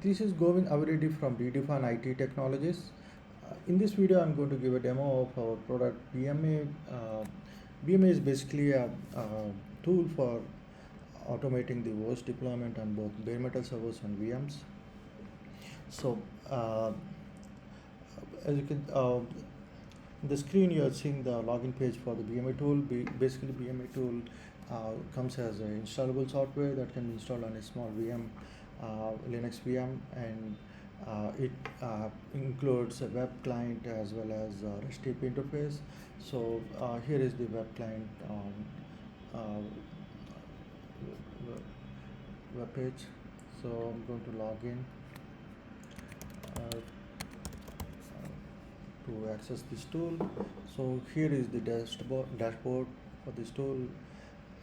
This is Govin Aviredi from RedefinIT Technologies. In this video, I'm going to give a demo of our product BMA. BMA is basically a tool for automating the OS deployment on both bare metal servers and VMs. So, as you can, in the screen you are seeing the login page for the BMA tool. Basically, BMA tool comes as an installable software that can be installed on a small VM, Linux VM, and it includes a web client as well as a REST API interface. So here is the web client web page. So I'm going to log in to access this tool. So here is the dashboard for this tool,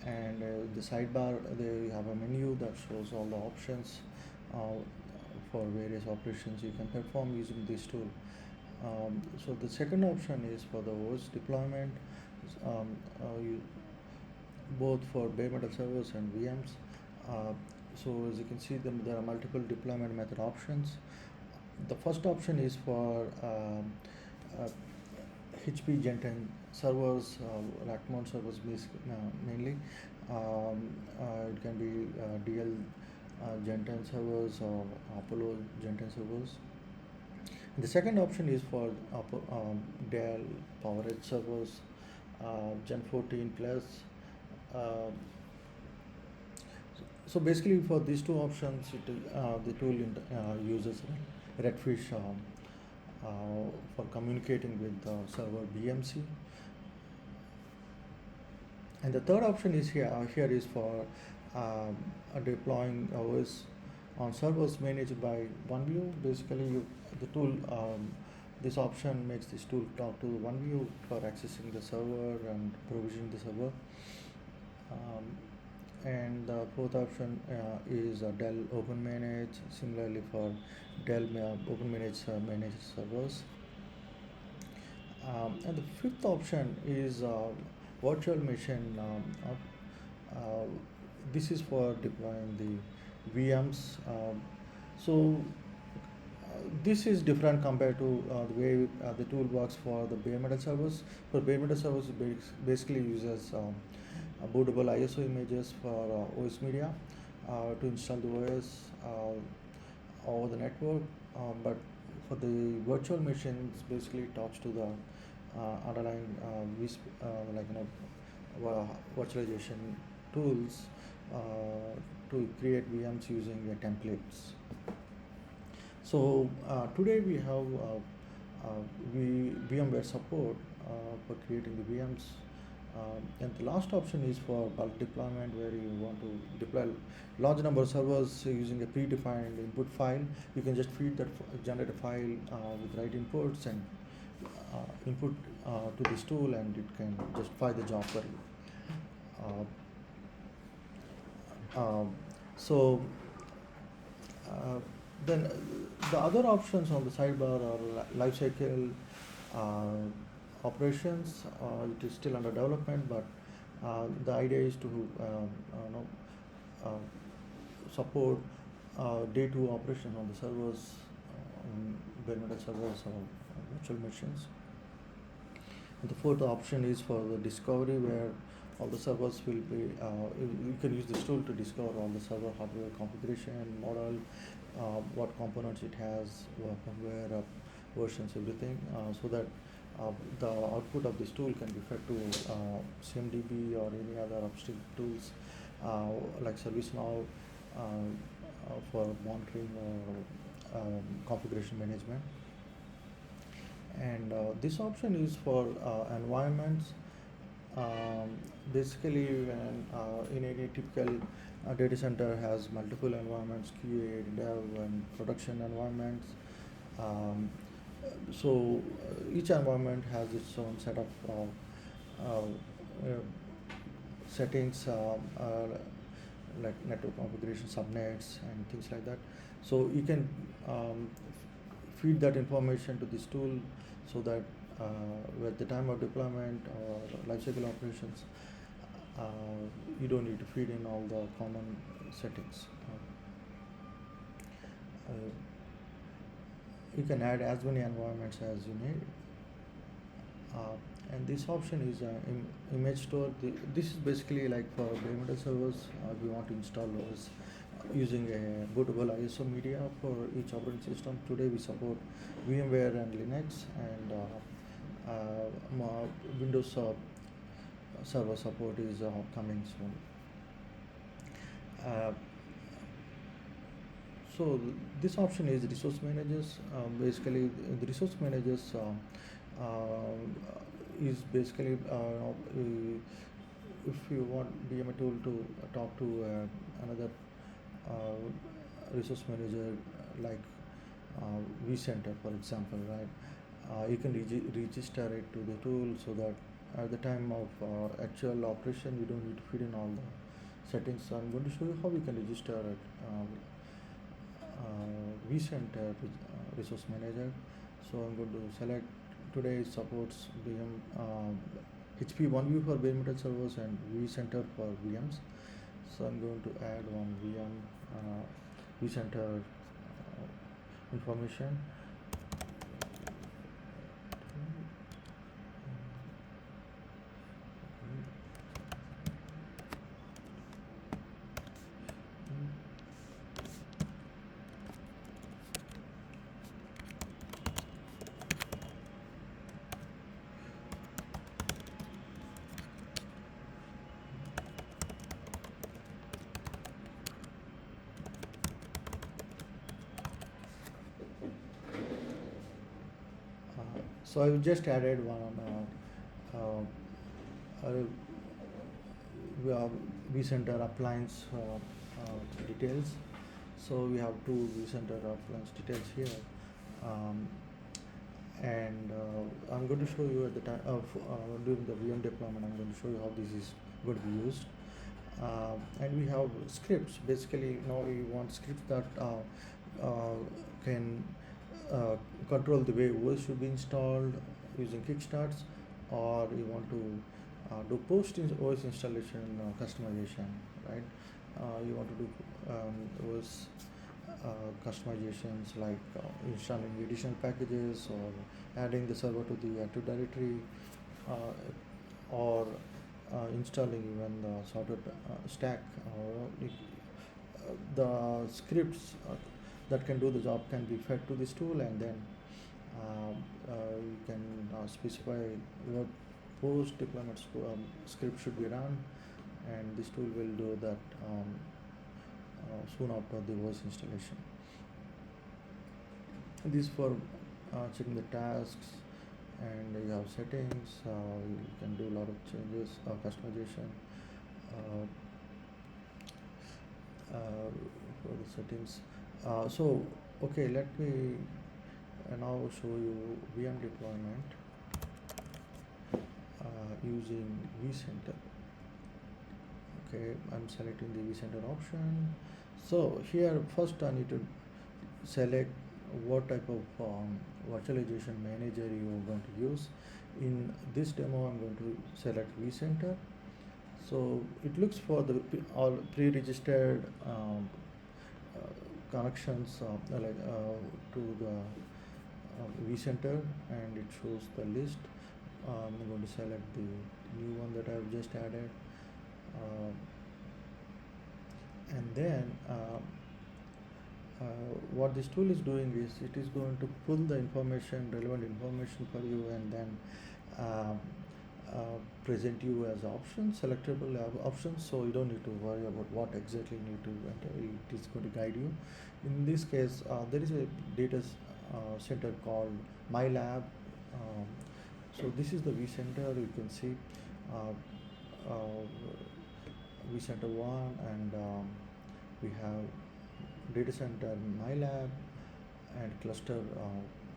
and the sidebar there you have a menu that shows all the options for various operations you can perform using this tool. So the second option is for the OS deployment, both for bare metal servers and VMs. So as you can see, there are multiple deployment method options. The first option is for HP Gen 10 servers, rack mount servers mainly. It can be DL Gen 10 servers or Apollo Gen 10 servers. The second option is for Dell PowerEdge servers, Gen 14 plus. So basically, for these two options, the tool uses Redfish for communicating with the server BMC. And the third option is here is for deploying OS on servers managed by OneView. Basically, the tool this option makes this tool talk to OneView for accessing the server and provisioning the server. And the fourth option is Dell OpenManage, similarly for Dell OpenManage managed servers. And the fifth option is virtual machine. This is for deploying the VMs. This is different compared to the way the tool works for the bare metal servers. For bare metal servers, it basically uses bootable ISO images for OS media to install the OS over the network. But for the virtual machines, basically talks to the underlying virtualization tools to create VMs using templates. So today we have VMware support for creating the VMs. And the last option is for bulk deployment, where you want to deploy large number of servers using a predefined input file. You can just feed that, generate a file with right inputs and input to this tool, and it can just fire the job for you. Then the other options on the sidebar are lifecycle operations. It is still under development, but the idea is to support day 2 operations on the servers, bare metal servers or virtual machines. And the fourth option is for the discovery, where all the servers will be, you can use this tool to discover all the server hardware configuration, model, what components it has, firmware, versions, everything, so that the output of this tool can be fed to CMDB or any other upstream tools like ServiceNow for monitoring or configuration management. And this option is for environments. Basically, when in any typical data center has multiple environments, QA, dev, and production environments. So each environment has its own set of settings, like network configuration, subnets, and things like that. So you can feed that information to this tool, so that at the time of deployment or lifecycle operations, you don't need to feed in all the common settings. uh, you can add as many environments as you need. uh, and this option is image store. This is basically like for bare metal servers. We want to install those using a bootable ISO media for each operating system. Today we support VMware and Linux, and Windows server support is coming soon. Uh, so this option is resource managers. Basically, the resource managers is basically if you want BMA tool to talk to another resource manager like vCenter, for example, right? You can register it to the tool so that at the time of actual operation you don't need to feed in all the settings. So I'm going to show you how you can register it. vCenter resource manager. So I'm going to select. Today it supports HP OneView for bare metal servers and vCenter for VMs. So I'm going to add one VM vCenter information. So I just added one vCenter appliance details. So we have two vCenter appliance details here, and I'm going to show you at the time of during the VM deployment. I'm going to show you how this is going to be used. And we have scripts. Basically, now we want scripts that can control the way OS should be installed using kickstarts, or you want to do post OS installation customization, right? You want to do OS customizations like installing additional packages or adding the server to the Active Directory, or installing even the sorted stack. The scripts that can do the job can be fed to this tool, and then you can specify what post deployment script should be run, and this tool will do that soon after the voice installation. This for checking the tasks, and you have settings. You can do a lot of changes, customization for the settings. So okay, let me now show you VM deployment using vCenter. Okay, I'm selecting the vCenter option. So here first I need to select what type of virtualization manager you are going to use. In this demo I'm going to select vCenter. So it looks for the all pre-registered connections to the vCenter, and it shows the list. I'm going to select the new one that I've just added, and then what this tool is doing is it is going to pull the information, relevant information for you, and then present you as options, selectable options, so you don't need to worry about what exactly you need to enter. It is going to guide you. In this case, there is a data center called My Lab. So this is the vCenter. You can see vCenter 1, and we have data center My Lab and cluster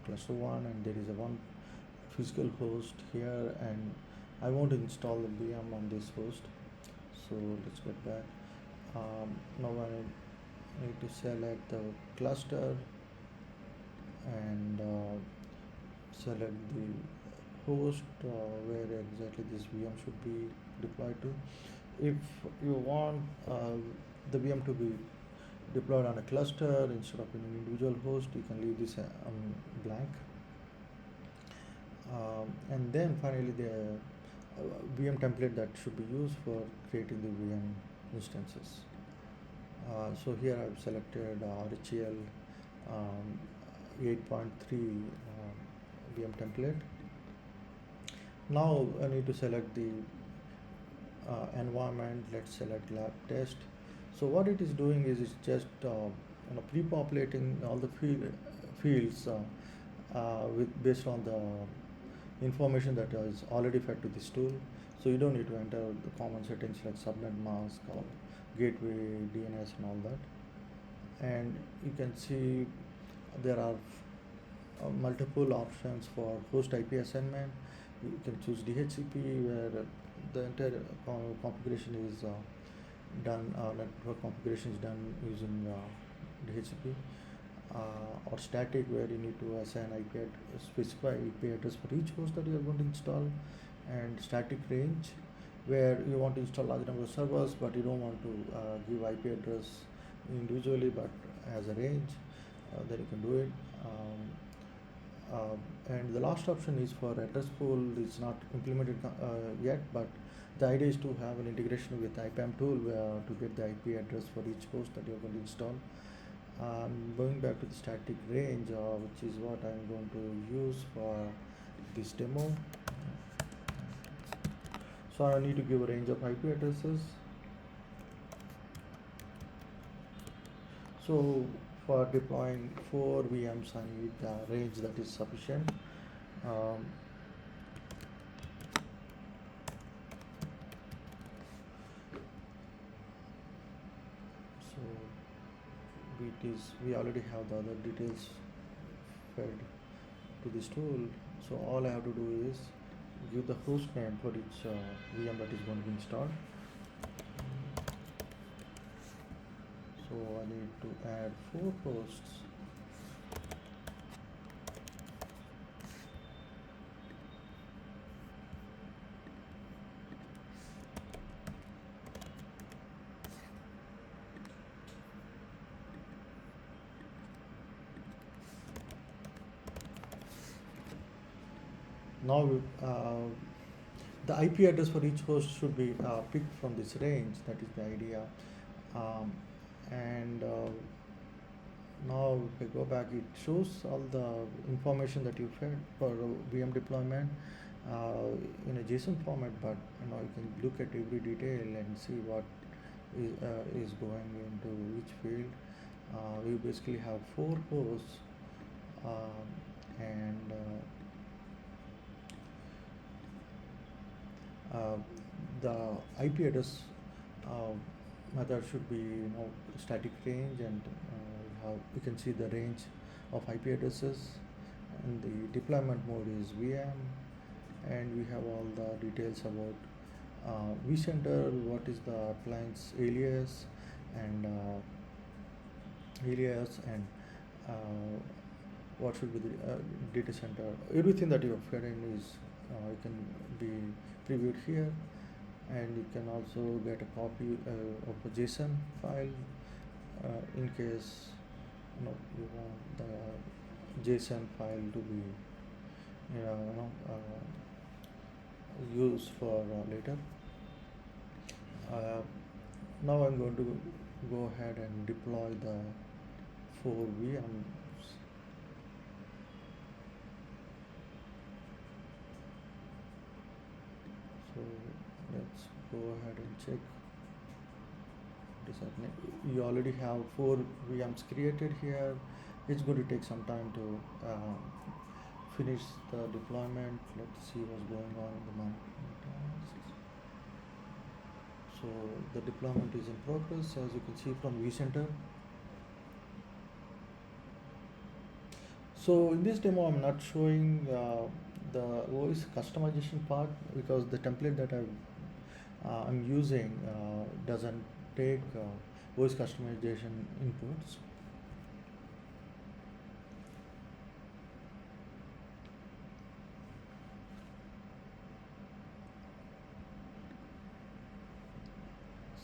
1, and there is a one physical host here, and I want to install the VM on this host. So let's get back. Now I need to select the cluster and select the host where exactly this VM should be deployed to. If you want the VM to be deployed on a cluster instead of an individual host. You can leave this blank. And then finally the VM template that should be used for creating the VM instances. So here I've selected RHEL um, 8.3 VM template. Now I need to select the environment. Let's select lab test. So what it is doing is it's just pre-populating all the fields with based on the information that is already fed to this tool. So you don't need to enter the common settings like subnet mask or gateway, DNS and all that. And you can see there are multiple options for host IP assignment. You can choose DHCP where the entire configuration is done, network configuration is done using DHCP. Or static where you need to assign specify IP address for each host that you are going to install, and static range where you want to install large number of servers but you don't want to give IP address individually but as a range, then you can do it. And the last option is for address pool. It's not implemented yet, but the idea is to have an integration with IPAM tool to get the IP address for each host that you're going to install. Going back to the static range, which is what I'm going to use for this demo. So I need to give a range of IP addresses. So for deploying 4 VMs, I need a range that is sufficient. So we already have the other details fed to this tool. So all I have to do is give the host name for each VM that is going to be installed. So I need to add 4 hosts. Now the IP address for each host should be picked from this range. That is the idea. And now if I go back, it shows all the information that you fed for VM deployment in a JSON format, but you can look at every detail and see what is going into each field. We basically have 4 hosts and the IP address method should be static range, and you can see the range of IP addresses, and the deployment mode is VM, and we have all the details about vCenter, what is the appliance alias and what should be the data center. Everything that you have fed in is it can be previewed here, and you can also get a copy of a JSON file in case you want the JSON file to be used for later. Now I'm going to go ahead and deploy the 4 VMs. So let's go ahead and check what is happening. You already have 4 VMs created here. It's going to take some time to finish the deployment. Let's see what's going on in the management tasks. So the deployment is in progress, as you can see from vCenter. So in this demo, I'm not showing the voice customization part because the template that I'm using doesn't take voice customization inputs.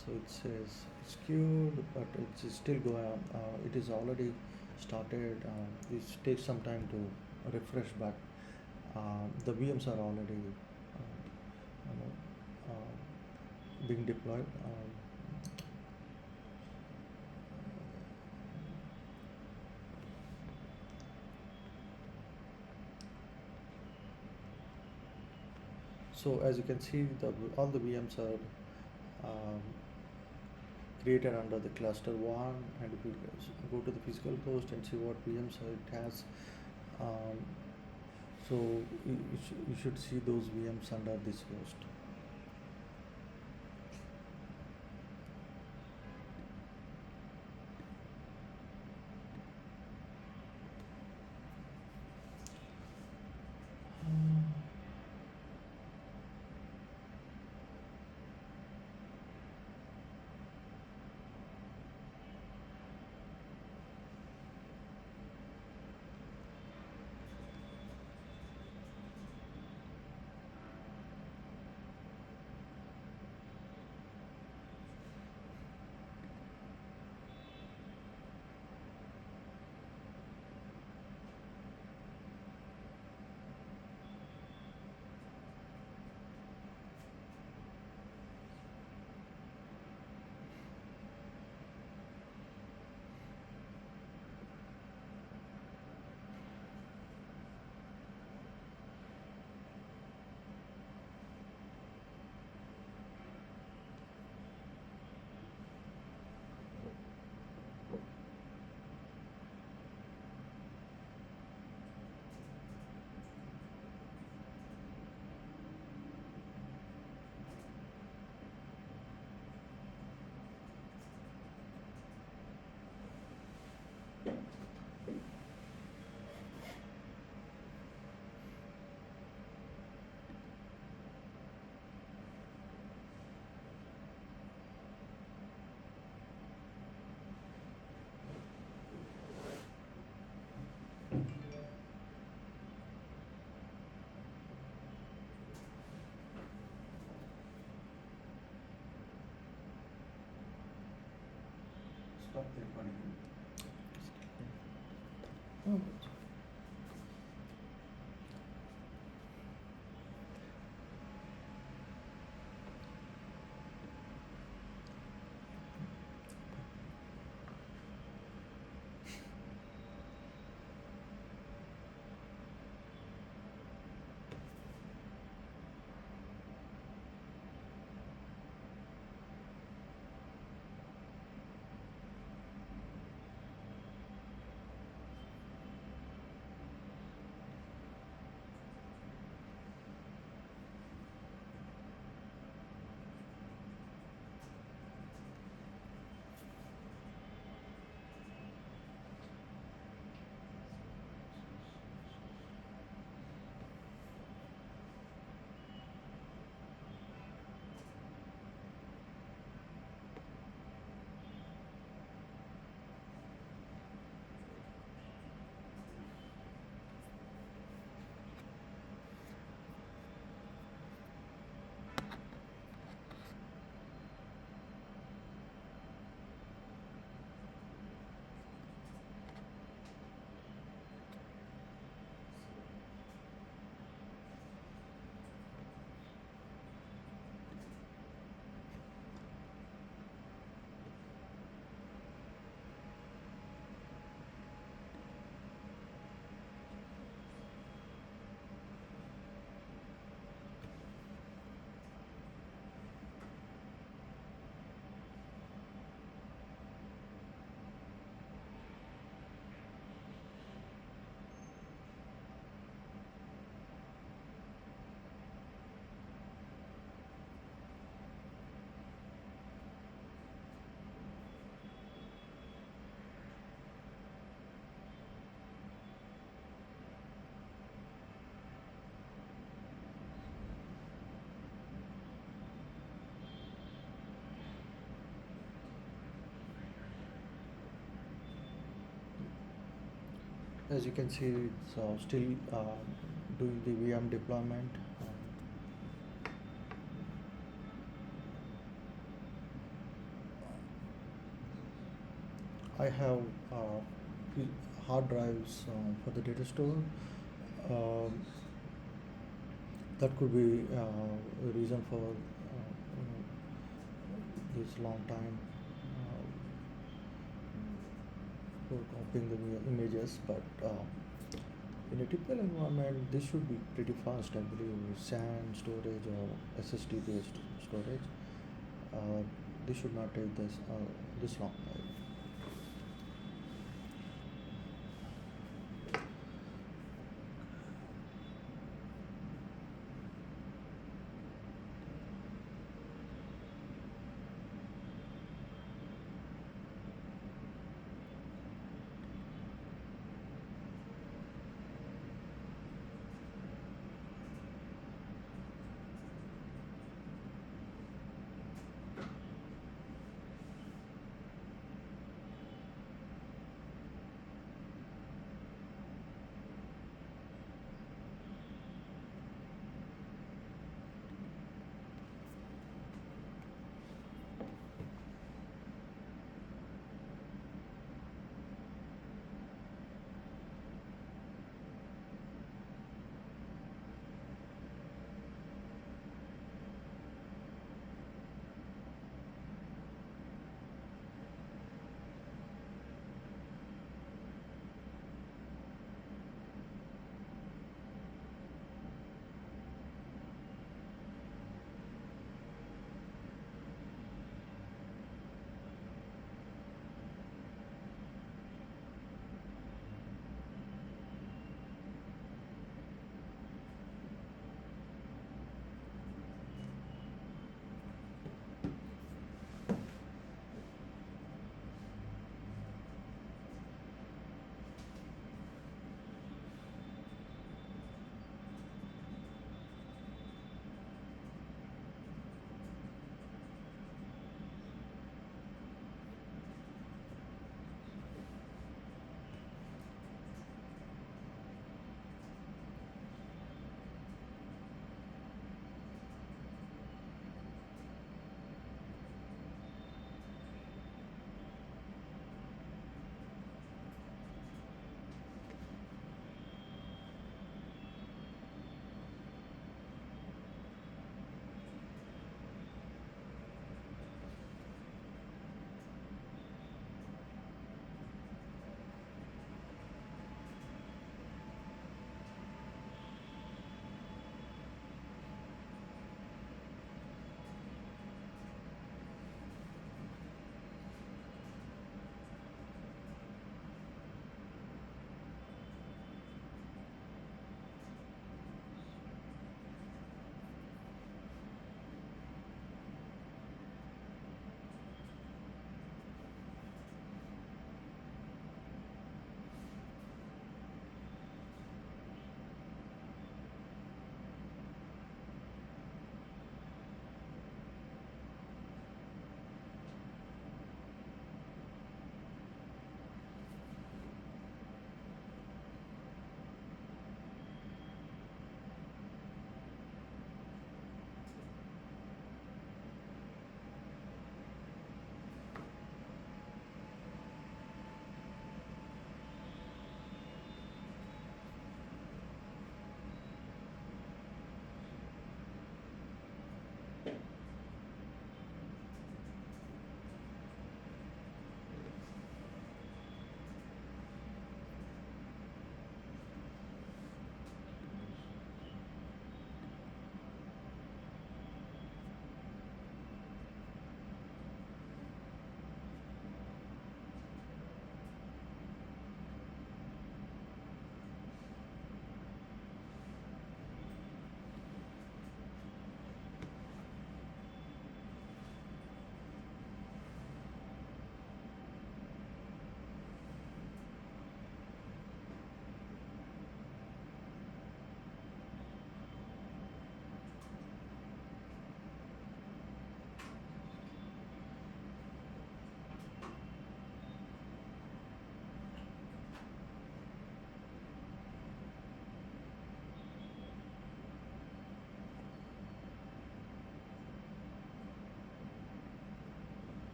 So it says it's queued, but it's still going on. It is already started. It takes some time to refresh back. The VMs are already you know, being deployed. So as you can see, all the VMs are um, created under the cluster 1, and if you go to the physical host and see what VMs it has, um, so you should see those VMs under this host. Stop the recording. Oh, good. As you can see, it's still doing the VM deployment. I have hard drives for the data store. Um, that could be a reason for this long time for copying the images, but in a typical environment, this should be pretty fast, I believe, with SAN storage or SSD based storage. Uh, this should not take this long. Right?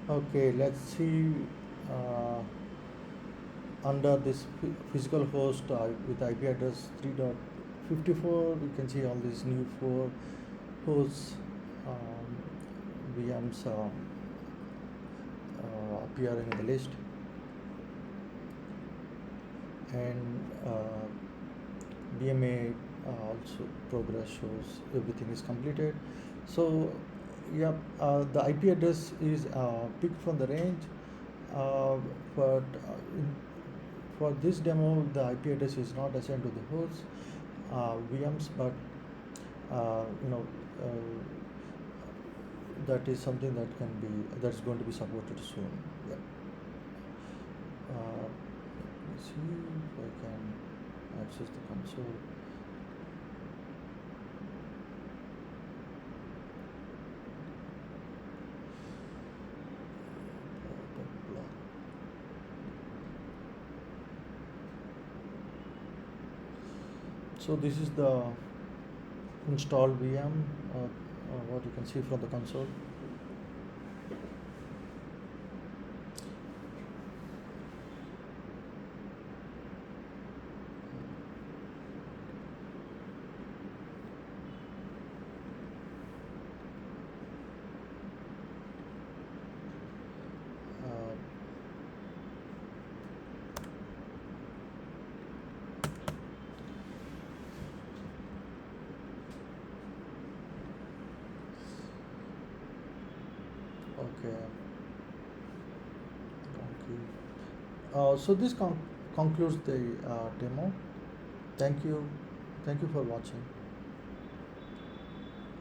Okay, let's see. Uh, Under this physical host with IP address 3.54, you can see all these new four hosts, um, VMs appearing in the list, and BMA also progress shows everything is completed. So, yeah, the IP address is picked from the range, uh, but for this demo, the IP address is not assigned to the host VMs, but you know that is something that's going to be supported soon. Yeah. Let me see if I can access the console. So this is the installed VM, what you can see from the console. Uh, okay. Okay. So this concludes the demo. Thank you. Thank you for watching.